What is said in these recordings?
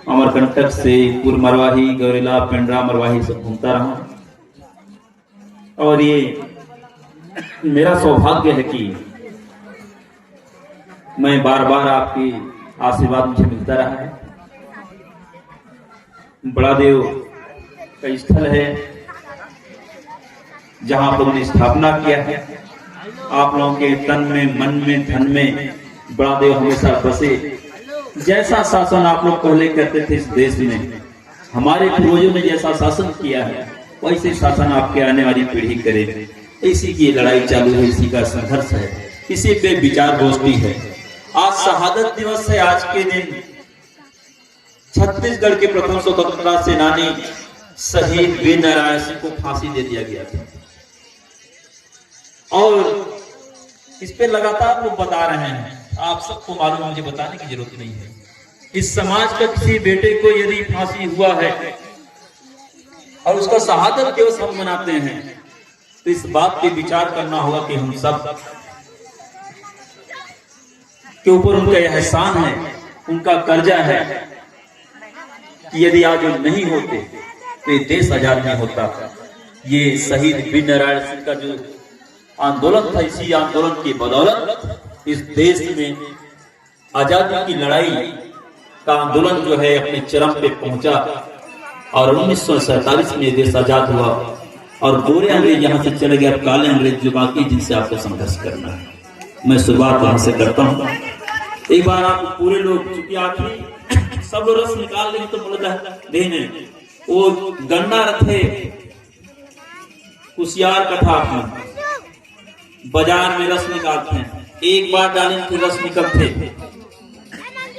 अमरकंटक से पूर्व मरवाही, गौरेला, पेंड्रा, मरवाही सब घूमता रहा। और ये मेरा सौभाग्य है कि मैं बार बार आपकी आशीर्वाद मुझे मिलता रहा है। बड़ा देव का स्थल है जहां आप लोगों ने स्थापना किया है। आप लोगों के तन में, मन में, धन में बड़ा देव हमेशा बसे। जैसा शासन आप लोग पहले करते थे इस देश में, हमारे पूर्वजों ने जैसा शासन किया है वैसे शासन आपके आने वाली पीढ़ी करे। इसी की लड़ाई चालू है, इसी का संघर्ष है, इसी पे विचार गोष्ठी है। आज शहादत दिवस है। आज के दिन छत्तीसगढ़ के प्रथम स्वतंत्रता सेनानी शहीद वीर नारायण सिंह को फांसी दे दिया गया था। और इस पे लगातार लोग बता रहे हैं, आप सबको मालूम है, मुझे बताने की जरूरत नहीं है। इस समाज का किसी बेटे को यदि फांसी हुआ है और उसका शहादत दिवस हम मनाते हैं, तो इस बात पे विचार करना होगा कि हम सब के ऊपर उनका एहसान है, उनका कर्जा है कि यदि आज वो नहीं होते तो ये देश आजाद नहीं होता। ये शहीद वीर नारायण सिंह का जो आंदोलन था, इसी आंदोलन की बदौलत इस देश में आजादी की लड़ाई का आंदोलन जो है अपने चरम पे पहुंचा और 1947 में देश आजाद हुआ और गोरे अंग्रेज यहां से चले गए। अब काले अंग्रेज जो बाकी जिनसे आपको संघर्ष करना है। मैं शुरुआत वहां से करता हूं। एक बार आप पूरे लोग, चूंकि आखिरी सब लोग रस निकाल लेंगे तो बोलता देने वो गन्ना रथे कुशियार कथा अपना बाजार में रस निकालते हैं। एक बार डालें फिर रस निकलते,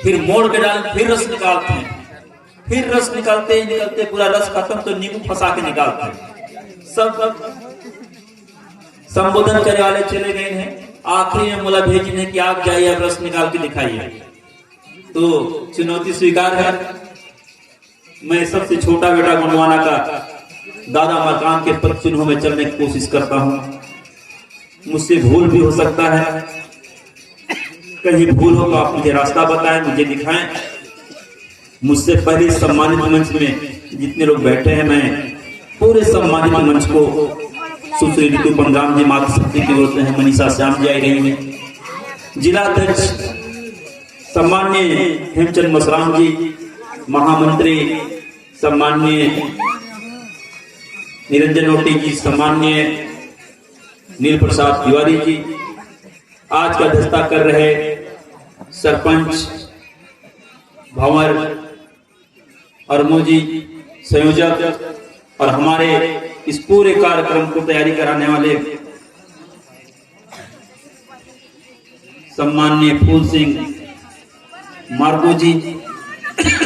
फिर मोड़ के डालें फिर रस निकालते हैं, फिर रस निकालते निकलते पूरा रस खत्म तो नींबू फंसा के निकालते हैं। सब संबोधन करने वाले चले गए हैं। आखिरी में बोला भेजने कि आप जाइए अब रस निकाल के दिखाइए। तो चुनौती स्वीकार है। मैं सबसे छोटा बेटा गुंडवाना का दादा मकान के पद चिन्हों में चलने की कोशिश करता हूँ। मुझसे भूल भी हो सकता है, कहीं भूल हो तो आप मुझे रास्ता बताएं, मुझे दिखाएं। मुझसे पहले सम्मानित मंच में जितने लोग बैठे हैं, मैं पूरे सम्मानित मंच को सुश्री ऋतु पंगाम जी माता शक्ति के बोलते हैं, मनीषा श्याम जी आई रही है, जिला अध्यक्ष सम्मान्य हेमचंद मसराम जी, महामंत्री सम्मान्य निरंजन ओटी जी, सम्मान्य नील प्रसाद तिवारी जी, आज का अध्यक्षता कर रहे सरपंच भंवर अरमो जी, संयोजक, और हमारे इस पूरे कार्यक्रम को तैयारी कराने वाले सम्माननीय फूल सिंह मार्गो जी,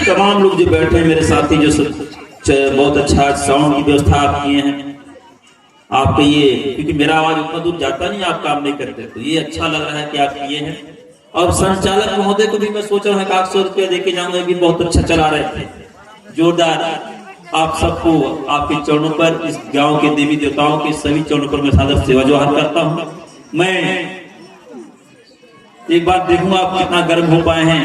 तमाम लोग जो बैठे हैं मेरे साथी, जो बहुत अच्छा साउंड की व्यवस्था आप किए हैं। आपके ये, क्योंकि मेरा आवाज उतना दूर जाता नहीं, आप काम नहीं करते, तो ये अच्छा लग रहा है कि आप किए हैं। और संचालक महोदय को भी मैं सोच रहा हूँ 800 रुपया देके जाऊंगा, भी बहुत अच्छा चला रहे थे, जोरदार। आप सबको आपके चरणों पर, इस गांव के देवी देवताओं के सभी चरणों पर मैं सादर सेवा जोहार करता हूं। मैं एक बार देखूंगा आप कितना गर्म हो पाए हैं।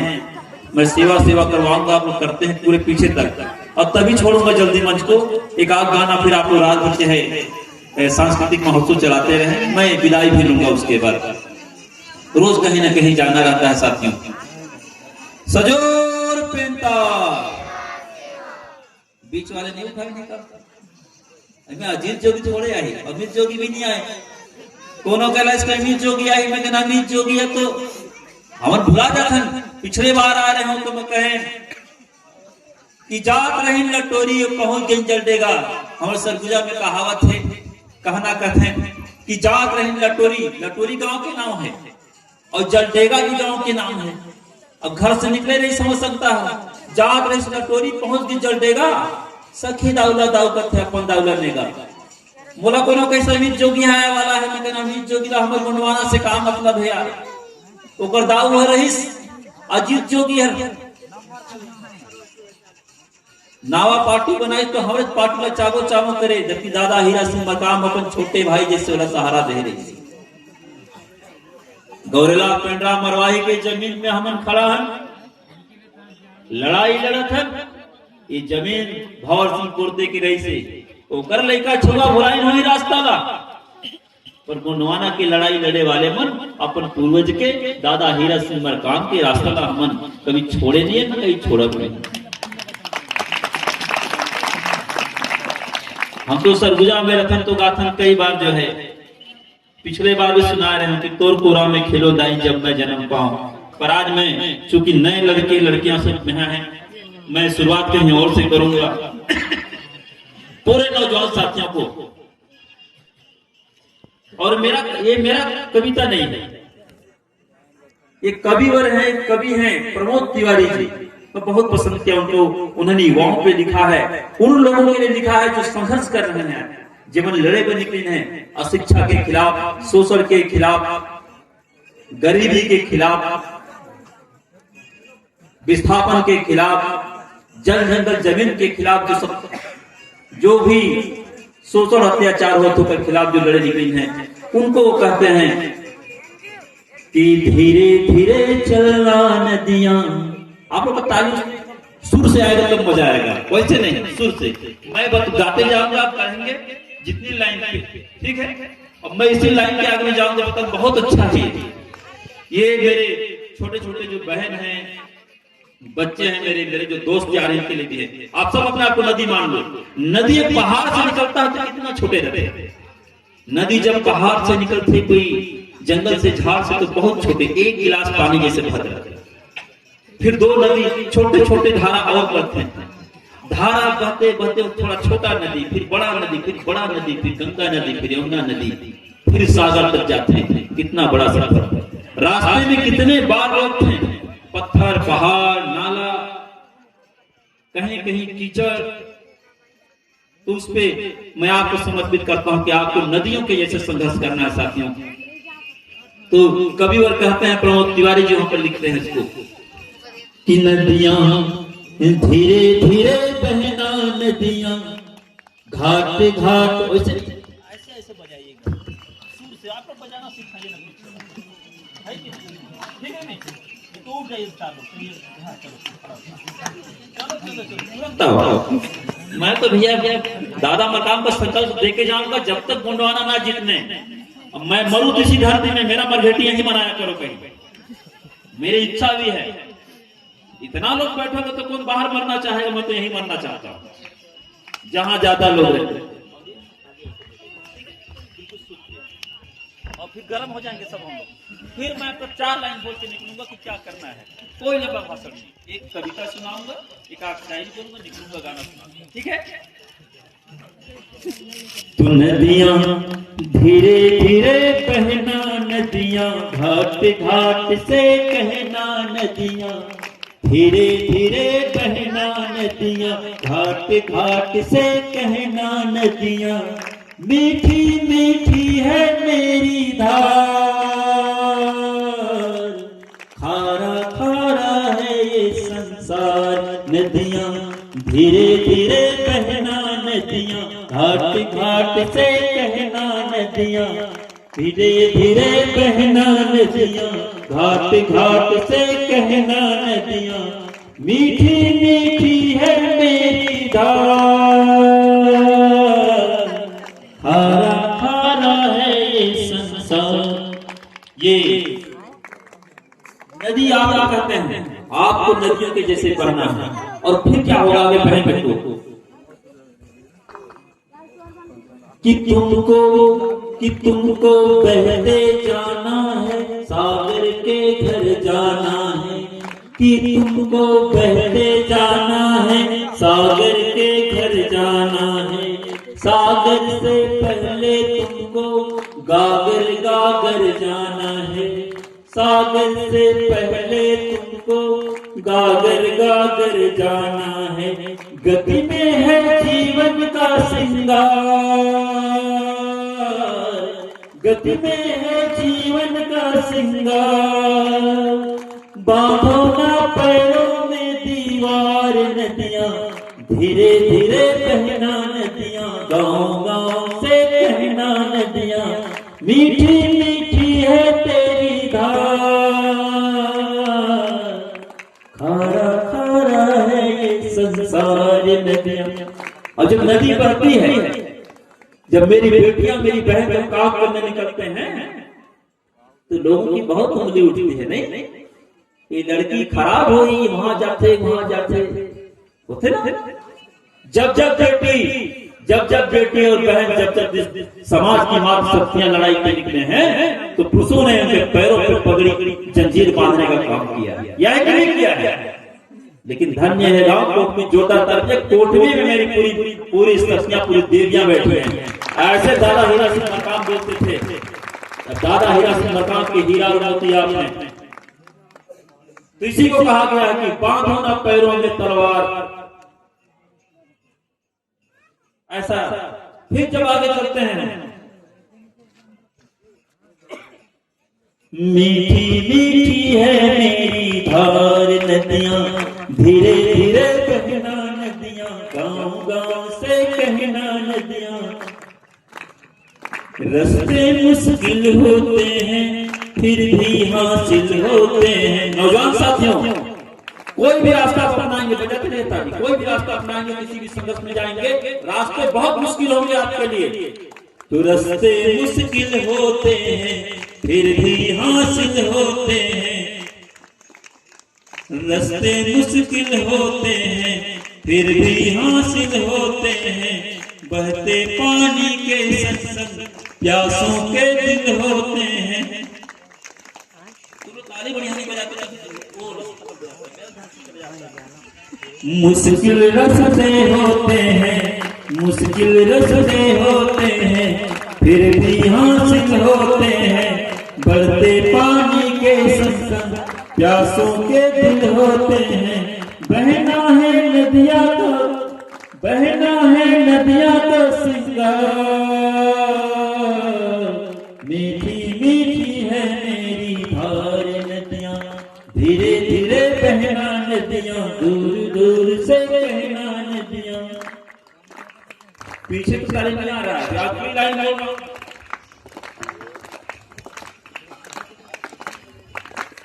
मैं सेवा करवाऊंगा, आप लोग करते हैं पूरे पीछे तक, और तभी छोड़ूंगा जल्दी मंच को। एक आध गाना फिर आप लोग रात भर जो है सांस्कृतिक महोत्सव चलाते रहे, मैं विदाई भी लूंगा। उसके बाद रोज कहीं ना कहीं जाना रहता है साथियों। सजोर पेंटा बीच वाले नहीं उठाए, नहीं करता। अजीत जोगी थोड़े आए, अमित जोगी भी नहीं आए। कोनो कहला इसका अमित जोगी आई, मैं कहना अमित जोगी है तो हम भुला जाते। पिछले बार आ रहे हो तो मैं कहे कि जात रही लटोरी पहुंच गई जलडेगा। हमारे सरगुजा में कहावत है, कहना कहते हैं कि जात रही लटोरी, लटोरी गांव के नाम है और जलडेगा भी गांव के नाम है। अब घर से निकले नहीं समझ सकता है। जात रही लटोरी पहुंच गई जलडेगा, सखी दाउला दाउ कथे अपन दाउला नेगा। बोला कोनो कैसे अमित जोगी आया वाला है, मैं कहना अमित जोगी ला हमर गुंडवाना से काम मतलब है यार। ओकर दाऊ है रहीस अजीत जोगी है। नावा पार्टी बनाई तो हमारे पार्टी ला चागो चामो करे, जबकि दादा हीरा सिंह मकाम अपन छोटे भाई जैसे वाला सहारा दे रही। गौरेला पेंड्रा मरवाही के जमीन में हमन खड़ा है। लड़ाई लड़त है ये जमीन भौर सिंह कुर्ते की रही से ओकर लड़का छुआ बुराई नहीं रास्ता ला पर गोंडवाना की लड़ाई लड़े वाले मन अपन पूर्वज के दादा हीरा सिंह मरकाम के रास्ता ला मन कभी छोड़े नहीं है ना कहीं छोड़त नहीं। हम तो सरगुजा में रथन तो गाथन कई बार जो है पिछले बार भी सुना रहे हैं कि तोर कोरा में खेलो दाई जब मैं जन्म पाऊं, पर आज मैं चूंकि नए लड़के लड़कियां सब यहाँ हैं मैं शुरुआत कहीं और से करूंगा पूरे नौजवान साथियों को। और मेरा कविता नहीं है, ये कविवर है, कवि हैं प्रमोद तिवारी जी, मैं बहुत पसंद किया उनको। उन्होंने युवाओं पे लिखा है, उन लोगों के लिए लिखा है जो संघर्ष कर रहे हैं, जीवन लड़े पर निकले हैं, अशिक्षा के खिलाफ, शोषण के खिलाफ, गरीबी के खिलाफ, विस्थापन के खिलाफ, जल जंगल जमीन के खिलाफ, जो भी शोषण अत्याचार होते के खिलाफ जो लड़े निकली हैं, उनको वो कहते हैं कि धीरे धीरे चलना नदियां। आप लोग ताली सुर से आएगा तो मजा आएगा, वैसे नहीं सुर से। मैं बस गाते जाऊंगा, आप कहेंगे जितनी लाइन की, ठीक है। अब मैं इसी लाइन के आगे जाऊंगा तब बहुत अच्छा है। ये मेरे छोटे छोटे जो बहन हैं, बच्चे हैं, मेरे जो दोस्त जा रहे हैं, इनके लिए भी है। आप सब अपने आप को नदी मान लो। नदी पहाड़ से निकलता है तो कितना छोटे रहते हैं। नदी जब पहाड़ से निकलती कोई जंगल से झाड़ से तो बहुत छोटे, एक गिलास पानी जैसे भर रहते। फिर दो नदी छोटे छोटे धारा और बढ़ते हैं, धारा बहते बहते थोड़ा छोटा नदी, फिर बड़ा नदी, फिर बड़ा नदी, फिर गंगा नदी, फिर यमुना नदी, फिर सागर तक जाते हैं। कितना बड़ा सफर। रास्ते में कितने बार रोकते हैं, पत्थर, पहाड़, नाला, कहीं कहीं कीचड़। तो उस पे मैं आपको समर्पित करता हूं कि आपको नदियों के जैसे संघर्ष करना है साथियों। तो कविवर कहते हैं, प्रमोद तिवारी जी वहां पर लिखते हैं इसको कि नदियां धीरे धीरे बहना, नदियां घाट घाट। ऐसे ऐसे बजाइएगा सुर से, आप लोग बजाना सिखाइए ना, ठीक है नहीं तो उठ जाइए। चलो मैं तो भैया दादा मकाम का संकल्प देके जाऊंगा जब तक गोंडवाना ना जीतने। मैं मरूं तो इसी धरती में, मेरा मरघटी यही मनाया करो कहीं, मेरी इच्छा भी है। इतना लोग बैठोगे तो कौन बाहर मरना चाहेगा, मैं तो यही मरना चाहता हूं जहां ज्यादा लोग रहते। और फिर गर्म हो जाएंगे सब हम लोग। फिर मैं आपको 4 लाइन बोल के निकलूंगा कि क्या करना है, कोई लंबा भाषण नहीं। एक कविता सुनाऊंगा, एक आध शायरी बोलूंगा, निकलूंगा, गाना सुनाऊंगा, ठीक है। तो नदियां धीरे धीरे बहना, नदियां घाट घाट से कहना, नदियां धीरे धीरे बहना, नदियां घाट घाट से कहना, नदियां मीठी मीठी है मेरी धार, खारा खारा है ये संसार। नदियां धीरे धीरे बहना, नदियां घाट घाट से कहना, नदियां धीरे धीरे बहना, नदियां घाट घाट से कहना, नदियां मीठी मीठी है मेरी धार, खारा खारा है ये संसार। ये नदी आप कहते हैं, आपको नदियों के जैसे बहना है। और फिर क्या होगा आगे बहन बच्चों, कि तुमको बहते जाना है, सागर के घर जाना है, कि तुमको बहते जाना है, सागर के घर जाना है। सागर से पहले तुमको गागर गागर जाना है, सागर से पहले तुमको गागर गागर जाना है। गति में है जीवन का श्रृंगार, गति में है जीवन का श्रृंगार। बांधो ना पैरों में दीवार, नदियां धीरे धीरे बहना, नदियां गाँव गाँव से कहना, नदियां मीठी मीठी है तेरी धार, खारा खारा संसार नदियां। और जब नदी बहती है, जब मेरी बेटियां मेरी बहन जब काम करने निकलते हैं तो लोगों की बहुत उंगली उठती है, नहीं ये लड़की खराब हुई, वहां जाते होते ना। जब जब बेटी और बहन जब समाज की मातृशक्तियां लड़ाई के निकले हैं तो पुरुषों ने उनके पैरों पर पगड़ी जंजीर बांधने का काम किया, या नहीं किया है। लेकिन धन्य है गांव कोट में जोटा तरफ कोटवी में मेरी पूरी शक्तियां, पूरी देवियां बैठी हैं। ऐसे दादा हीरा सिंह मरकाम बोलते थे, दादा हीरा सिंह मरकाम के हीरा और मोती आपने, तो इसी को कहा गया है कि बांधो ना पैरों में तलवार। ऐसा फिर जब आगे चलते हैं, मीठी मीठी है मेरी धार नदियां, धीरे धीरे कहना नदियां, गांव गांव से कहना नदियां। रास्ते मुश्किल होते हैं फिर भी हासिल होते हैं। नौजवान साथियों, कोई भी रास्ता अपनाएंगे, बजट रहता नहीं, कोई भी रास्ता अपनाएंगे, किसी भी संघर्ष में जाएंगे, रास्ते बहुत मुश्किल होंगे आपके लिए। तो रास्ते मुश्किल होते हैं फिर भी हासिल होते हैं। रास्ते मुश्किल होते हैं फिर भी हासिल होते हैं। बहते पानी के संग प्यासों के दिल होते हैं। मुश्किल रास्ते होते हैं, मुश्किल रास्ते होते हैं, फिर भी हासिल होते हैं। बढ़ते पानी के संग प्यासों के दिल होते हैं। बहना है नदियां तो, बहना है नदियां तो सिंगार, मीठी मीठी है मेरी धार नदियां, धीरे धीरे बहना नदियां, दूर दूर से बहना नदियां। पीछे तो सारे में आ रहा है, आखिरी लाइन बोल।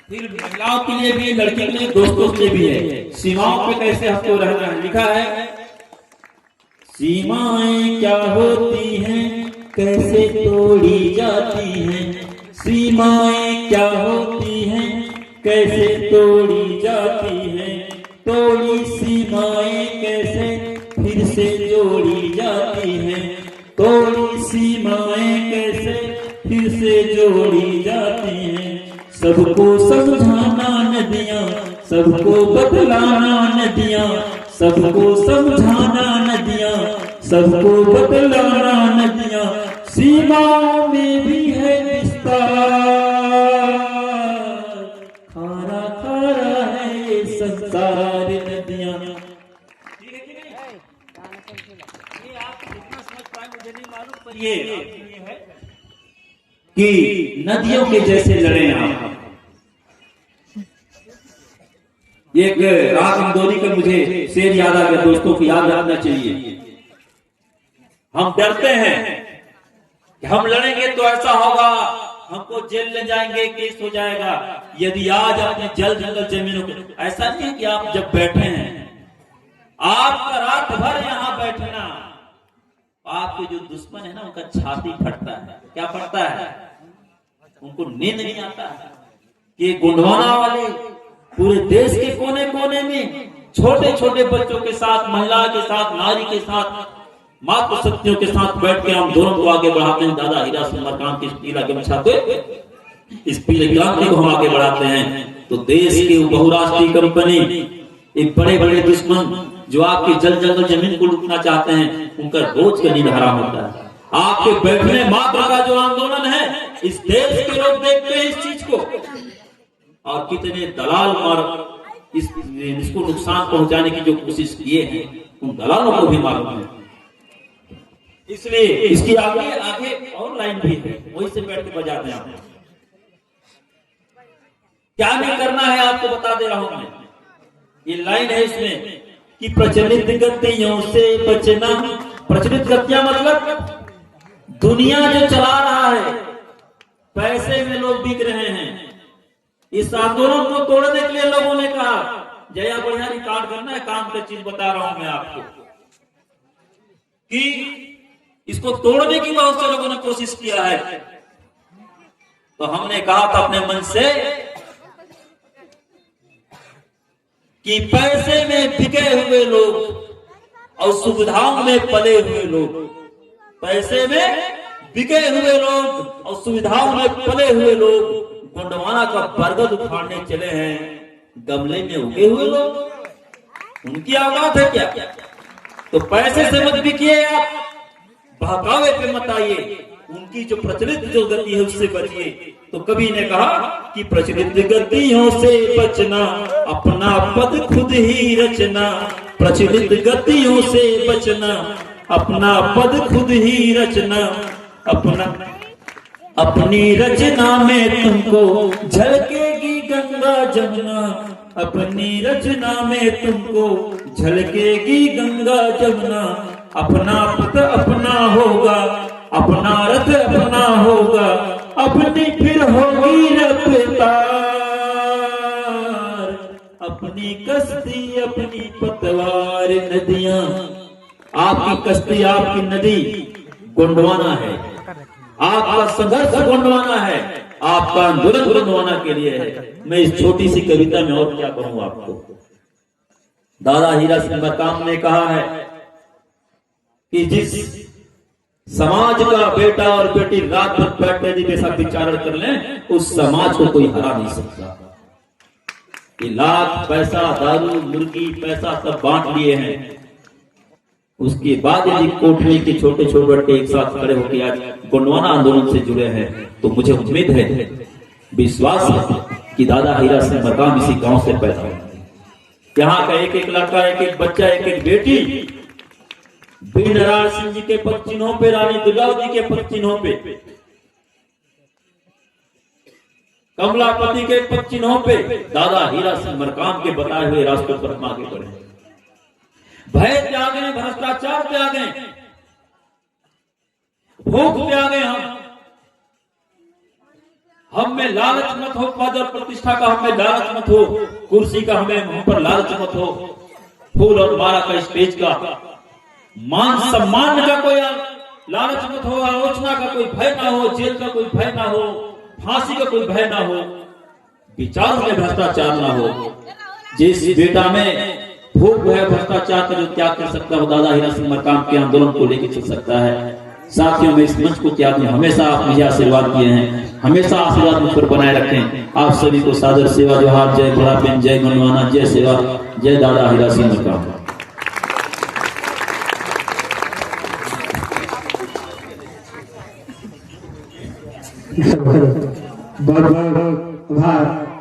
फिर महिलाओं के लिए भी, लड़की के लिए, दोस्तों के लिए भी है। सीमाओं पे कैसे हमको रहना है, लिखा है सीमाएं क्या होती हैं कैसे तोड़ी जाती हैं। सीमाएं क्या होती हैं कैसे तोड़ी जाती हैं। तोड़ी सीमाएं कैसे फिर से जोड़ी जाती हैं। तोड़ी सीमाएं कैसे फिर से जोड़ी जाती हैं। सबको समझाना नदियां, सबको बतलाना नदियां, सबको समझाना नदियां, सबको बतलाना नदियां। सीमाओं में भी है विस्तार, खारा खारा है ये संसार नदियां। ये आप कितना समझ पाए मुझे नहीं मालूम, पर ये है कि नदियों के जैसे लड़े आप। एक राग इंदौरी का मुझे शेर याद आ गया, दोस्तों को याद रखना चाहिए। हम डरते हैं कि हम लड़ेंगे तो ऐसा होगा, हमको जेल ले जाएंगे, केस हो जाएगा। यदि आज आपने जंगल जमीनों को, ऐसा नहीं है कि आप जब बैठे हैं, आपका रात भर यहाँ बैठना, आपके जो दुश्मन है ना उनका छाती फटता है। क्या फटता है? उनको नींद नहीं आता है कि गोंडवाना वाले पूरे देश के कोने कोने में छोटे छोटे बच्चों के साथ, महिला के साथ, नारी के साथ, मातृशक्तियों के साथ बैठ के हम दोनों को आगे बढ़ाते हैं। दादा हीरा सिंह मरकाम की पीला गमछा को, इस पीले क्रांति को हम आगे बढ़ाते हैं। तो देश की बहुराष्ट्रीय कंपनी, एक बड़े बड़े दुश्मन जो आपकी जंगल जमीन को लूटना चाहते हैं, उनका रोज का नींद हराम होता है। आपके बैठने मात्र का जो आंदोलन है, इस देश के लोग देखते हैं इस चीज को, और कितने दलाल और इसको नुकसान पहुंचाने की जो कोशिश किए हैं, उन दलालों को भी मालूम है। इसलिए इसकी आगे और लाइन भी है, वही से बैठ के बजाते हैं। आप क्या नहीं करना है आपको बता दे रहा हूं मैं। ये लाइन है इसमें कि प्रचलित गतियों से बचना। प्रचलित गतियां मतलब दुनिया जो चला रहा है, पैसे में लोग बिक रहे हैं। इस आंदोलन को तोड़ने के लिए लोगों ने कहा जया बढ़िया रिकॉर्ड करना है, काम का चीज बता रहा हूं मैं आपको कि इसको तोड़ने की बहुत से लोगों ने कोशिश किया है। तो हमने कहा था अपने मन से कि पैसे में बिके हुए लोग और सुविधाओं में पले हुए लोग, पैसे में बिके हुए लोग और सुविधाओं में पले हुए लोग गोंडवाना का बरगद उखाड़ने चले हैं, गमले में उगे हुए लोग, उनकी औकात है क्या? तो पैसे से मत बिकिए आप, बहकावे पे मत आइए, उनकी जो प्रचलित जो गति है उससे बचिए। तो कवि ने कहा कि प्रचलित गतियों से बचना, अपना पद खुद ही रचना, प्रचलित गतियों से बचना, अपना पद खुद ही रचना, अपनी रचना में तुमको झलकेगी गंगा जमुना, अपनी रचना में तुमको झलकेगी गंगा जमुना, अपना पद अपना होगा, अपना रथ अपना होगा, अपनी फिर होगी रफ्तार, अपनी कश्ती अपनी पतवार, नदियां आपकी कश्ती आपकी नदी गोंडवाना है, आपका संघर्ष गोंडवाना है, आपका आंदोलन गोंडवाना के लिए है। मैं इस छोटी सी कविता में और क्या कहूं आपको। दादा हीरा सिंह मरकाम ने कहा है कि जिस समाज का बेटा और बेटी रात भर बैठे यदि के साथ विचारण कर लें, उस समाज को कोई हरा नहीं सकता। कि लाख पैसा दारू मुर्गी पैसा सब बांट लिए हैं, उसके बाद यदि कोठरी के छोटे छोटे बच्चे एक साथ खड़े होकर आज गोंडवाना आंदोलन से जुड़े हैं, तो मुझे उम्मीद है, विश्वास है कि दादा हीरा सिंह मरकाम इसी गांव से पैदा हुए। यहाँ का एक एक लड़का, एक एक बच्चा, एक एक बेटी वीर नारायण सिंह जी के पद चिन्हों पे, रानी दुर्गावती के पद चिन्हों पे, कमलापति के पद चिन्हों पे दादा हीरा सिंह मरकाम के बताए हुए रास्ते पर हम आगे बढ़े। भय त्यागे, भ्रष्टाचार त्यागे, भूख त्यागे, हम में लालच मत हो, पद और प्रतिष्ठा का हमें लालच मत हो, कुर्सी का हमें हम पर लालच मत हो, फूल और माला का, स्टेज का, मान सम्मान का कोई लालच मत हो, आलोचना का कोई भय ना हो, जेल का कोई भय ना हो, फांसी का कोई भय ना हो, विचार में भ्रष्टाचार ना हो। जिस बेटा में भूख है भ्रष्टाचार का जो त्याग कर सकता है, दादा हीरा सिंह मरकाम के आंदोलन को लेकर चल सकता है। साथियों में इस मंच को त्याग में हमेशा आप मुझे आशीर्वाद दिए हैं, हमेशा आशीर्वाद मुझ पर बनाए रखें। आप सभी को सादर सेवा जोहार, जय बुढ़ापेन, जय गोंडवाना, जय सेवा, जय दादा हीरा सिंह मरकाम। बहुत बहुत आभार।